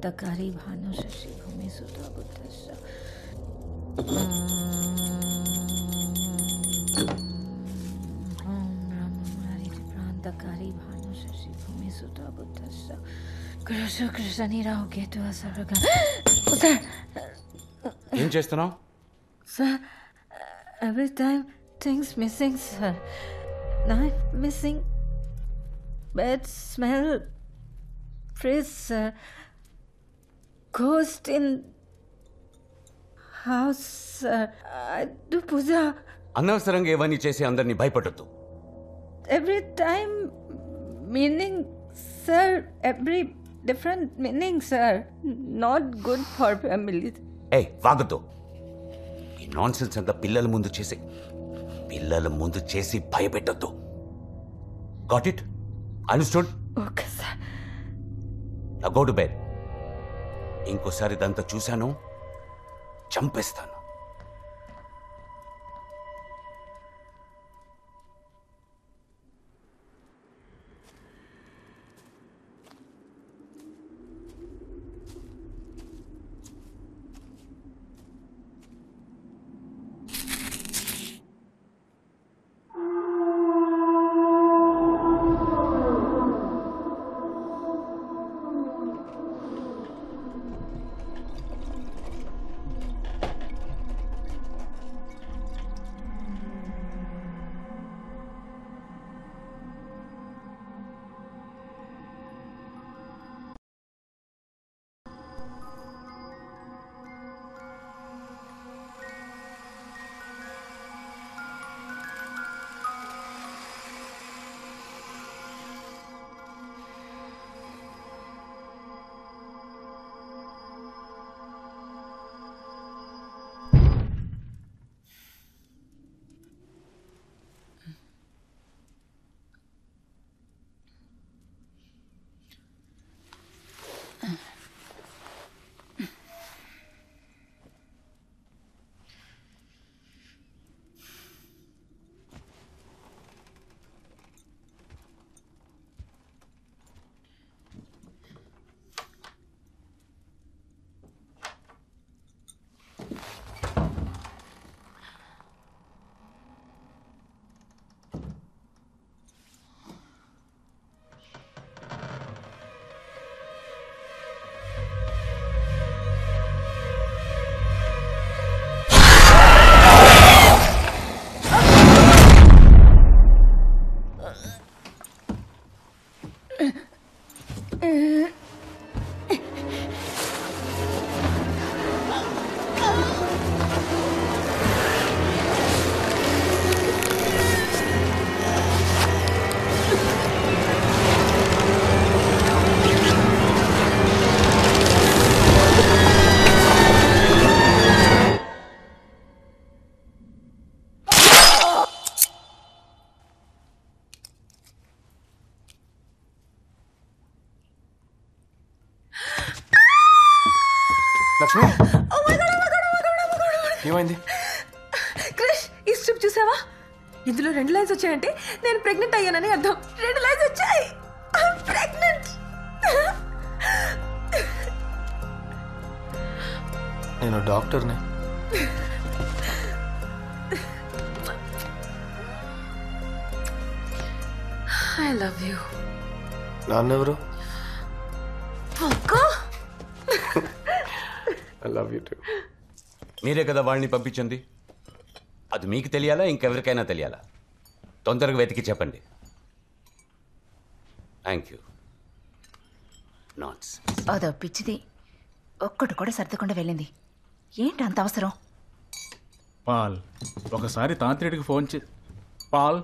क्रांतकारी भानु शशि भूमि सुता बुद्धस्य क्रांतकारी भानु शशि भूमि सुता बुद्धस्य कृष्ण कृष्ण नीराव केतु असर्ग सर ఏం చేస్తున్నావు? Sir, every time things missing, sir. Knife missing, bed smell, fridge, sir. Ghost in house, sir. I do puja. అనవసరంగా ఇవన్నీ చేసి అందరినీ భయపడొద్దు. Every time meaning, sir. Every different meaning, sir. Not good for families. ఏయ్ వాగద్దు. ఈ nonsense అంతా పిల్లల ముందు చేసి భయపెట్టొద్దు. Got it? Understood? Okay, sir. నా గో టు బెడ్. ఇంకోసారి ఇదంతా చూశాను చంపేస్తాను. లక్ష్మి ఏమైంది? క్రిష్ ఈ స్ట్రిప్ చూసావా? ఇందులో 2 లైన్స్ వచ్చాయంటే నేను ప్రెగ్నెంట్ అయ్యానని అర్థం. 2 లైన్స్ వచ్చాయి. ప్రెగ్నెంట్. నేను డాక్టర్ని. I love you. నాన్నెవరు? I love you too. మీరే కదా వాళ్ళని పంపించింది. అది మీకు తెలియాలా ఇంకెవరికైనా తెలియాలా? తొందరగా వెతికి చెప్పండి. Thank you. నాన్సెన్స్. అదో పిచ్చిది ఒక్కటి కూడా సర్దకుండా వెళ్ళింది. ఏంటి అంత అవసరం? పాల్ ఒకసారి తాంత్రిడికి ఫోన్ చే. Paul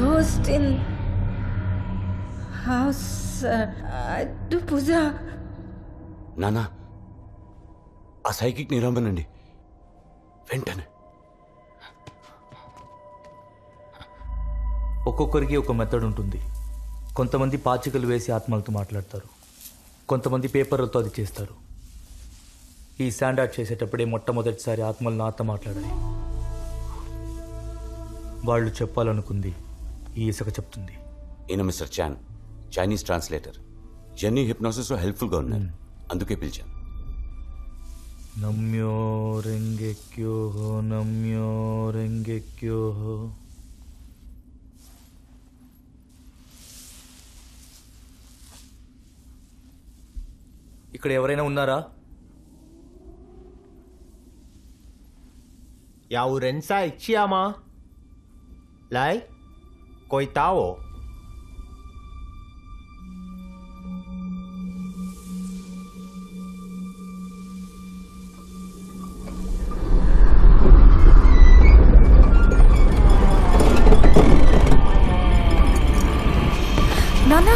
Ghost in house, sir. I వద్దు పూజ. నానా ఆ సైకిక్ నిరమ్మనండి వెంటనే. ఒక్కొక్కరికి ఒక మెథడ్ ఉంటుంది. కొంతమంది పాచికలు వేసి ఆత్మలతో మాట్లాడతారు, కొంతమంది పేపర్లతో అది చేస్తారు. ఈ స్టాండర్డ్ చేసేటప్పుడే మొట్టమొదటిసారి ఆత్మలు నాతో మాట్లాడాయి. వాళ్ళు చెప్పాలనుకుంది ఈ ఇసుక చెప్తుంది. ఈయన మిస్టర్ చాన్, చైనీస్ ట్రాన్స్లేటర్. జెన్నీ హిప్నోసిస్లో హెల్ప్ఫుల్గా ఉన్నారు, అందుకే పిలిచాను. నమ్యో రెంగెక్యో నమ్యో రెంగెక్యో. ఇక్కడ ఎవరైనా ఉన్నారా? 有人在家吗？来，回答我。నాన్న,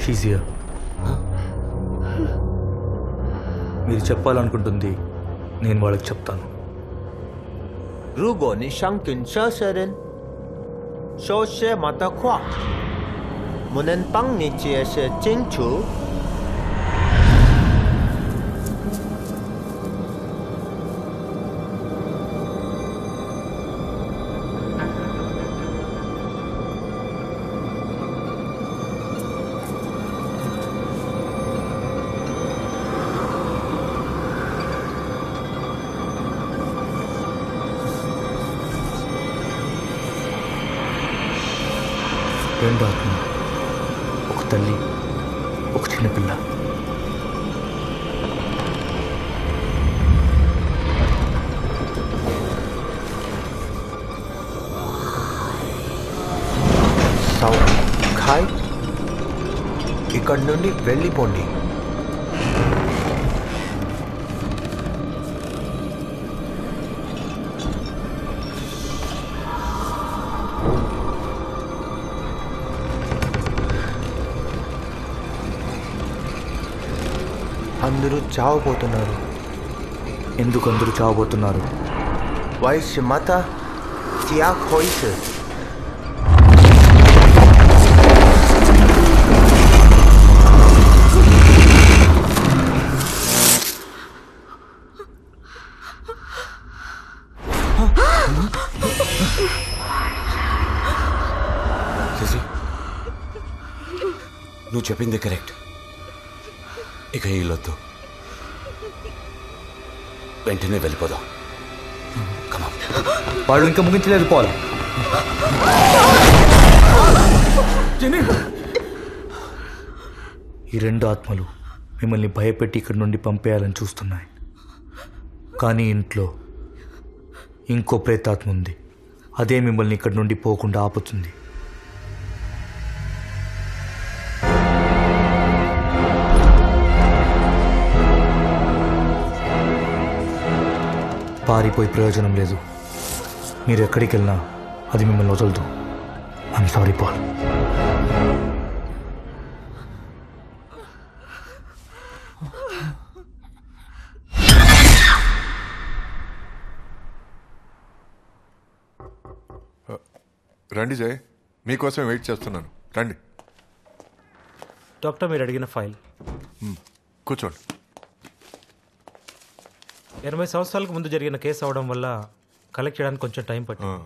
షీజ్ హియర్. మీరు చెప్పాలనుకుంటుంది నేను వాళ్ళకి చెప్తాను. 如果你想跟这些人说些么的话，我能帮你解释清楚。రెండు ఆత్మలు, ఒక తల్లి, ఒక చిన్నపిల్ల. ఖాయ్, ఇక్కడి నుండి వెళ్ళిపోండి. అందరూ చావబోతున్నారు. ఎందుకు అందరూ చావబోతున్నారు? 为什么的？这回事。శశి, నువ్వు చెప్పింది కరెక్ట్. ఇక వీళ్ళొద్దు, వెంటనే వెళ్ళిపోదాం. కమాన్. వాళ్ళు ఇంకా ముగించలేదు పాల్. ఈ రెండు ఆత్మలు మిమ్మల్ని భయపెట్టి ఇక్కడి నుండి పంపేయాలని చూస్తున్నాయి. కానీ ఇంట్లో ఇంకో ప్రేతాత్మ ఉంది. అదే మిమ్మల్ని ఇక్కడి నుండి పోకుండా ఆపుతుంది. పారిపోయి ప్రయోజనం లేదు. మీరు ఎక్కడికి వెళ్ళినా అది మిమ్మల్ని వదలదు. I'm sorry Paul. రండి జయ్, మీకోసం వెయిట్ చేస్తున్నాను. రండి, డాక్టర్ మీరు అడిగిన ఫైల్. కూర్చోండి. 80 సంవత్సరాలకు ముందు జరిగిన కేసు అవడం వల్ల కలెక్ట్ చేయడానికి కొంచెం టైం పట్టింది.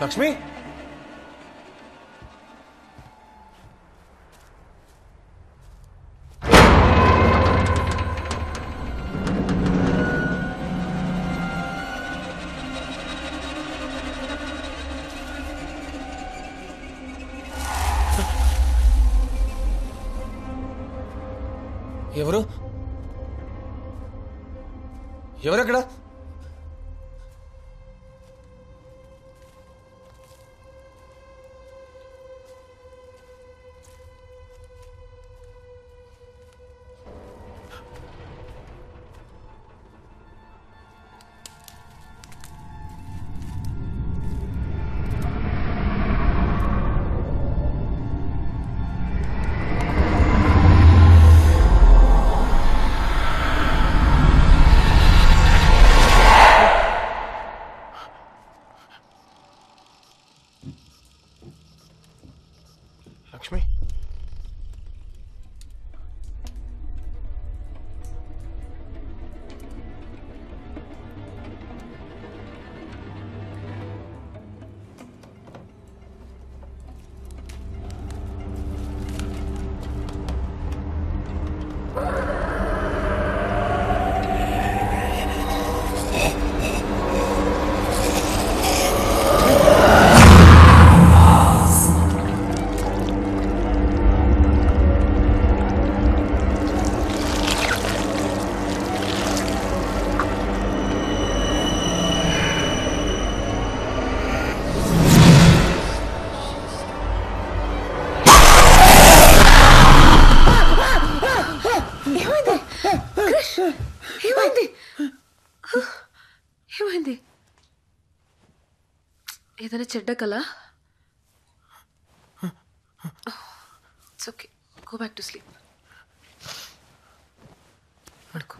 లక్ష్మి ఎవరు ఎవరక్కడ? లక్ష్మి ఏమైంది? ఏదైనా చెడ్డ కల? It's okay, go back to sleep. పడుకో.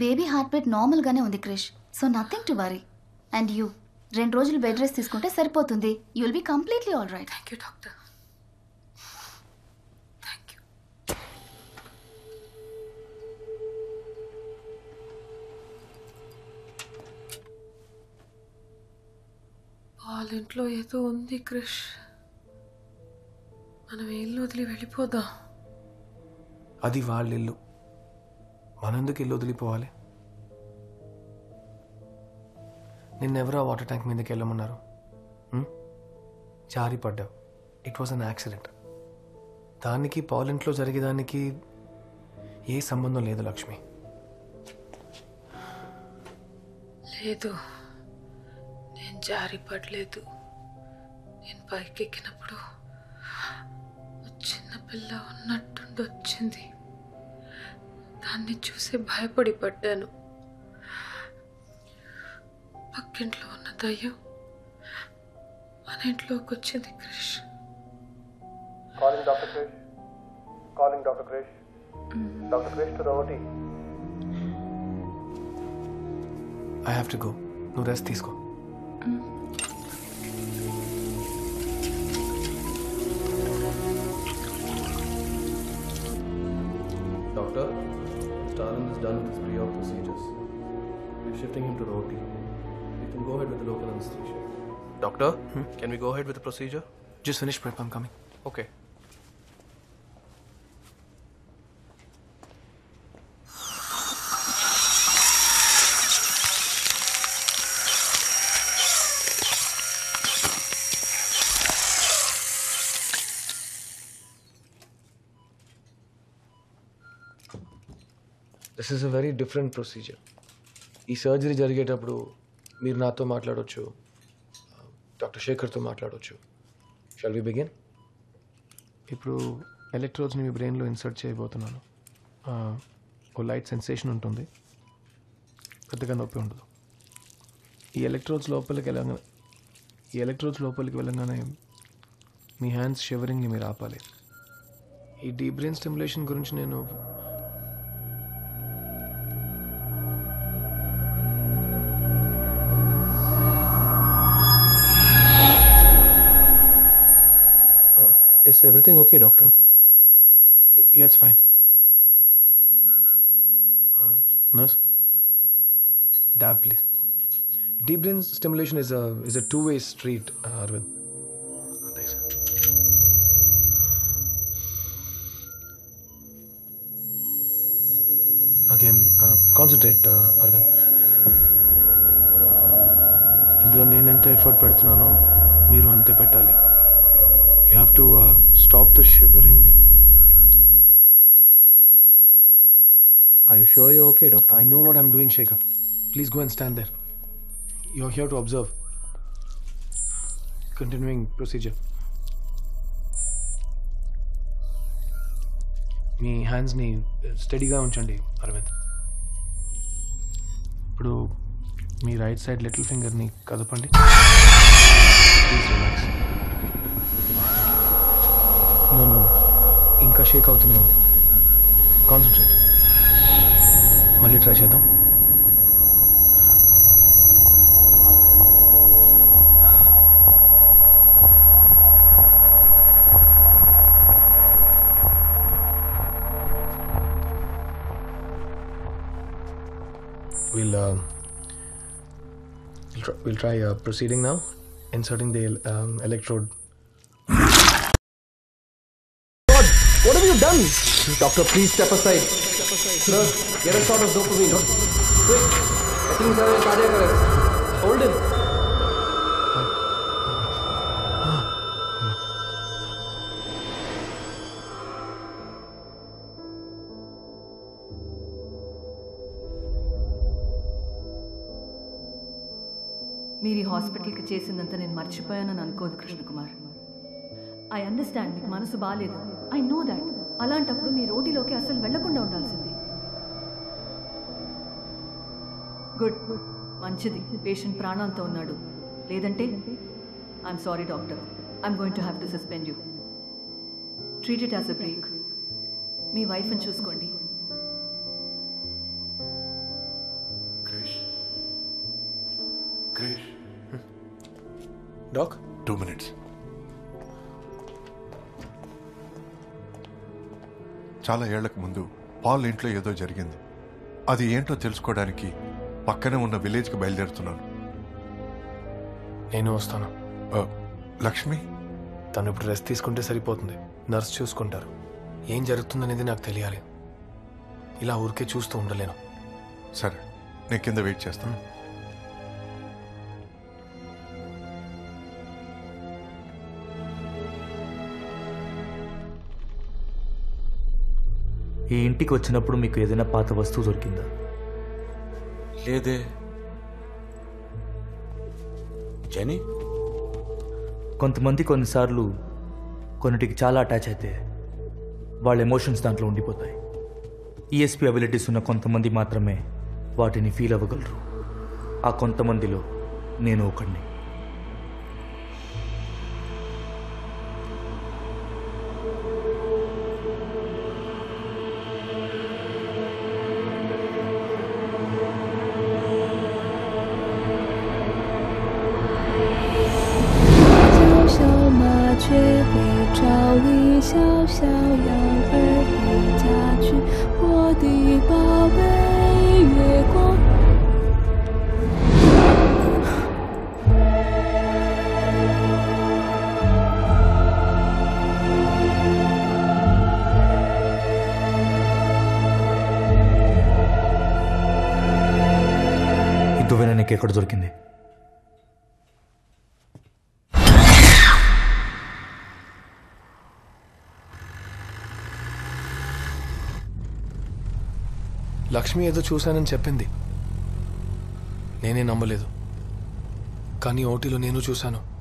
బేబీ హార్ట్ బీట్ నార్మల్గానే ఉంది Krish, so nothing to worry. And you 2 రోజులు బెడ్ రెస్ట్ తీసుకుంటే సరిపోతుంది. You will be completely all right. Thank you doctor. Thank you. వాళ్ళ ఇంట్లో ఏదో ఉంది క్రిష్. మనం ఇల్లు వదిలి వెళ్ళిపోదాం. అది వాళ్ళ ఇల్లు, మనందుకు ఇల్లు వదిలిపోవాలి? నిన్నెవరో ఆ వాటర్ ట్యాంక్ మీదకి వెళ్ళమన్నారు. జారి పడ్డావు. It was an accident. దానికి పాల్ ఇంట్లో జరిగేదానికి ఏ సంబంధం లేదు లక్ష్మి. లేదు, నేను జారి పడలేదు. నేను పైకి ఎక్కినప్పుడు చిన్నపిల్ల ఉన్నట్టుండి వచ్చింది. దాన్ని చూసి భయపడి పడ్డాను. పక్కింట్లో ఉన్న దయ్యం మన ఇంట్లోకి వచ్చింది. Krish, calling doctor Krish, calling doctor Krish, doctor Krish to the OT. I have to go. నువ్వు రెస్ట్ తీసుకో. Doctor, Stalin is done with his pre-op procedures. We're shifting him to the OT. We can go ahead with the local anesthesia. Doctor, can we go ahead with the procedure? Just finish prep, I'm coming. Okay. This is a very different procedure. ఈ surgery జరిగేటప్పుడు మీరు నాతో మాట్లాడవచ్చు, doctor శేఖర్తో మాట్లాడవచ్చు. Shall we begin? ఇప్పుడు ఎలక్ట్రోడ్స్ని మీ బ్రెయిన్లో ఇన్సర్ట్ చేయబోతున్నాను. ఓ లైట్ సెన్సేషన్ ఉంటుంది, పెద్దగా నొప్పి ఉండదు. ఈ ఎలక్ట్రోడ్స్ లోపలికి వెళ్ళగానే మీ హ్యాండ్స్ షివరింగ్ని మీరు ఆపాలి. ఈ డీప్ బ్రెయిన్ స్టిమ్యులేషన్ గురించి నేను Is everything okay, doctor? Yeah, it's fine. Nurse, dab, please. Deep brain stimulation is a two-way street, Arvind. Thanks. Again, concentrate, Arvind. ఇందులో నేను ఎంత ఎఫర్ట్ పెడుతున్నానో మీరు అంతే పెట్టాలి. You have to stop the shivering. Are you sure you're okay, doctor? I know what I'm doing, Shekhar. Please go and stand there. You're here to observe. Continuing procedure. మీ హ్యాండ్స్ని స్టడీగా ఉంచండి, అరవింద్. ఇప్పుడు మీ రైట్ సైడ్ లిటిల్ ఫింగర్ని కదపండి. Please relax. No, ఇంకా shake అవుతూనే ఉంది. Concentrate. మళ్ళీ ట్రై చేద్దాం. We'll try proceeding now, inserting the electrode. What have you done? Doctor, please step aside. Sir, get a shot of dopamine. Quick. I think he's having cardiac arrest. Hold him. మీరు ఈ హాస్పిటల్కి చేసిందంతా నేను మర్చిపోయానని అనుకోదు Krishna Kumar. I understand, మీకు మనసు బాగాలేదు. I know that. అలాంటప్పుడు మీ రోటీలోకి అసలు వెళ్లకుండా ఉండాల్సింది. గుడ్, మంచిది. పేషెంట్ ప్రాణాలతో ఉన్నాడు. లేదంటే I'm sorry doctor, I'm going to have to suspend you. Treat it as a break. మీ వైఫ్ని చూసుకోండి. Krish, doc, 2 minutes. చాలా ఏళ్లకు ముందు పాల్ ఇంట్లో ఏదో జరిగింది. అది ఏంటో తెలుసుకోవడానికి పక్కనే ఉన్న విలేజ్కి బయలుదేరుతున్నాను. నేను వస్తాను. లక్ష్మి, తను ఇప్పుడు రెస్ట్ తీసుకుంటే సరిపోతుంది. నర్స్ చూసుకుంటారు. ఏం జరుగుతుందనేది నాకు తెలియాలి. ఇలా ఊరికే చూస్తూ ఉండలేను. సరే, నేను కింద వెయిట్ చేస్తాను. ఈ ఇంటికి వచ్చినప్పుడు మీకు ఏదైనా పాత వస్తువు దొరికిందా? లేదే. జెనీ, కొంతమంది కొన్నిసార్లు కొన్నిటికి చాలా అటాచ్ అయితే వాళ్ళ ఎమోషన్స్ దాంట్లో ఉండిపోతాయి. ఈఎస్పీ అబిలిటీస్ ఉన్న కొంతమంది మాత్రమే వాటిని ఫీల్ అవ్వగలరు. ఆ కొంతమందిలో నేను ఒకడిని. ఈ దువ్వెన నీకు ఎక్కడ దొరికింది? లక్ష్మి ఏదో చూశానని చెప్పింది. నేనే నమ్మలేదు. కానీ ఓటీలో నేను చూశాను.